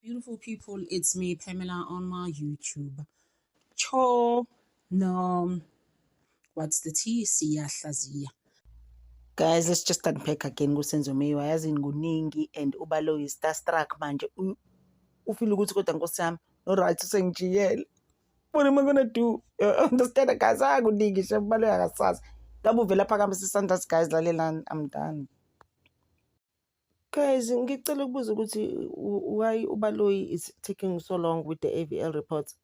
Beautiful people, it's me, Pamela, on my YouTube. Cho, no, what's the T? Siyahlaziya. Guys, let's just unpack again kuSenzo Meyiwa yazi nguningi and ubalo is starstruck manje ufeel ukuthi kodwa Nkosi yami no right sengijiyele. What am I gonna do? Understand guys, akuningi nje ubalo yakasazi. Ngabe uvela phakamisa isandla guys lalelani, I'm done. Guys, ngicela ukubuza ukuthi why ubaloyi is taking so long with the AVL reports?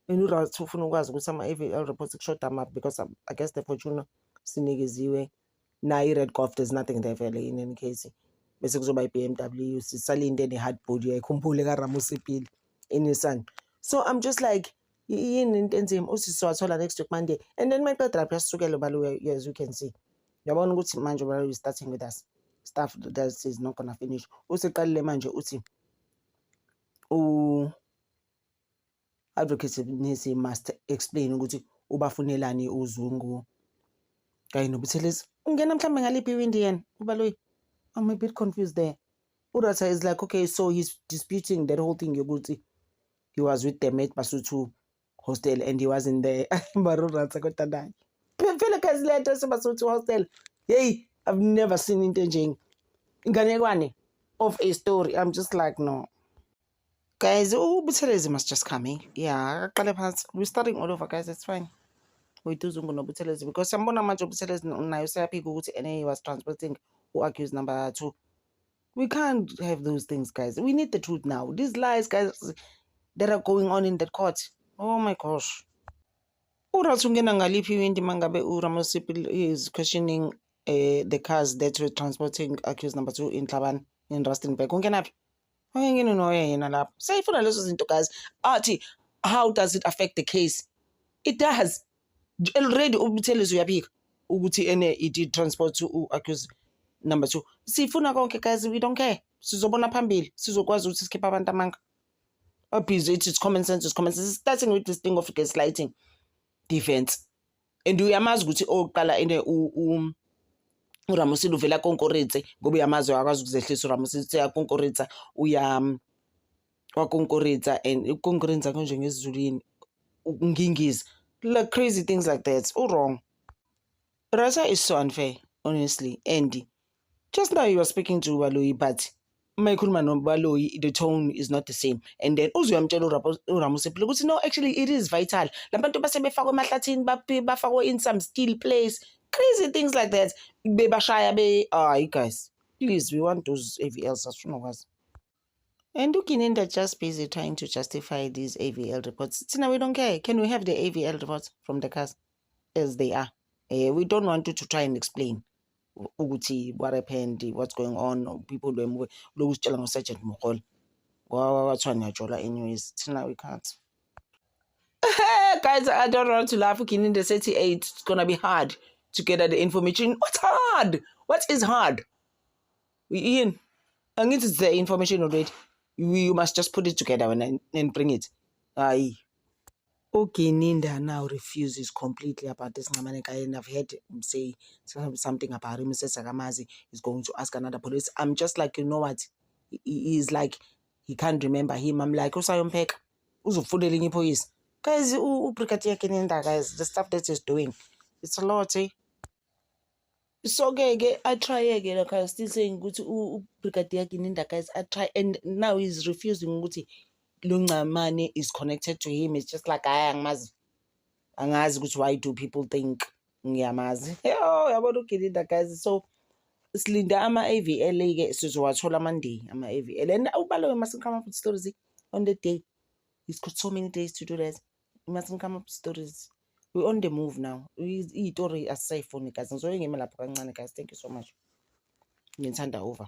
And uright ufuna ukwazi ukuthi ama AVL reports kushoda amaphi because I guess the fortune sinikeziwe. Na i-red golf, there's nothing there vele in any case. Bese kuzoba i-BMW, sisalinde ne-hard body ayikhumbule kaRamusipili iNissan. So I'm just like, yini into enzima usizowathola next week Monday. And then my brother sisukele ubalo, as you can see. Yabona ukuthi manje ubalo is starting with us. Stuff that is not gonna finish. Usiqalile manje uthi advocate nisi must explain ukuthi ubafunelani uZungu kanye noButhelezi. Ungena mhlambe ngaliphi iwindi yena ubaloyi. I'm a bit confused there. Urata is like, okay, so he's disputing that whole thing yokuthi he was with them at Basotho hostel and he wasn't there. Urata kodwa phela guys letha seBasotho hostel. Hey, I've never seen into enjeng. Inganekwane of a story. I'm just like, no. Guys, uButhelezi must just come in. Yeah, we're starting all over, guys. It's fine. We do Zungu noButhelezi because sambona manje uButhelezi nayo seyaphika ukuthi he was transporting accused number 2. We can't have those things, guys. We need the truth now. These lies, guys, that are going on in that court. Oh my gosh. Urathungena ngaliphi iwindi mangabe uRamusipili is questioning the cars that were transporting accused number 2 in Thabane in Rustenburg. Ungenaphi? Ungena noya yena lapho. Sayifuna lezo zinto, guys. Athi, how does it affect the case? It does. Already uButhelezi uyaphika ukuthi it did transport to accused number 2. Sifuna konke, guys. We don't care. Sizobona phambili. Sizokwazi ukuthi sikhipha abantu amanga. Obviously it's common sense. It's common sense. Starting with this thing of gaslighting defense. And uyamazi ukuthi oqala ene uRamusipili uvela konkoritse ngoba uyamazi uyakwazi ukuzehlisa uRamusipili uyakonkoritsa wakonkoritsa and ukonkoritsa konje ngesizulwini ngingiza like crazy things like that. Wrong. Rasa is so unfair, honestly. And just now you were speaking to Ubaloyi, but the tone is not the same. And then uzuyamtshela uRamusipili ukuthi no, actually it is vital. Labantu base befakwe emahlathini bafakwe in some still place. Crazy things like that. Bebashaya guys. Please, we want those AVLs. And Ukininda just busy trying to justify these AVL reports. Tina, we don't care. Can we have the AVL reports from the cars as they are? We don't want you to try and explain what happened, what's going on. People lose Sergeant Mohol. Anyways, Tina, we can't. Guys, I don't want to laugh. Ukininda 38. It's gonna be hard to get at the information. What's hard? What is hard? Ian, I need to say information already. You must just put it together and bring it. Aye. Okay, Ninda now refuses completely about this. And I've heard him say something about him. He says Sakamazi is going to ask another police. I'm just like, you know what? He is like, he can't remember him. I'm like, Usayompeka. Uzufudeling police. Guys, Ninda, guys, the stuff that he's doing. It's a lot, eh? So okay, I try again. Okay, still saying good to Brigadier Kininda, guys. I try, and now he's refusing. Guti Lungamane is connected to him. It's just like I am Angazi. Why do people think Yamazi? Oh, I want to kill it, guys. So Slinda ama AVL sizowathola Monday ama AVL, and Ubalo mustn't come up with stories on the day. He's got so many days to do that. He mustn't come up with stories. We're on the move now. It's already a safe for me, guys. So guys, thank you so much. Over.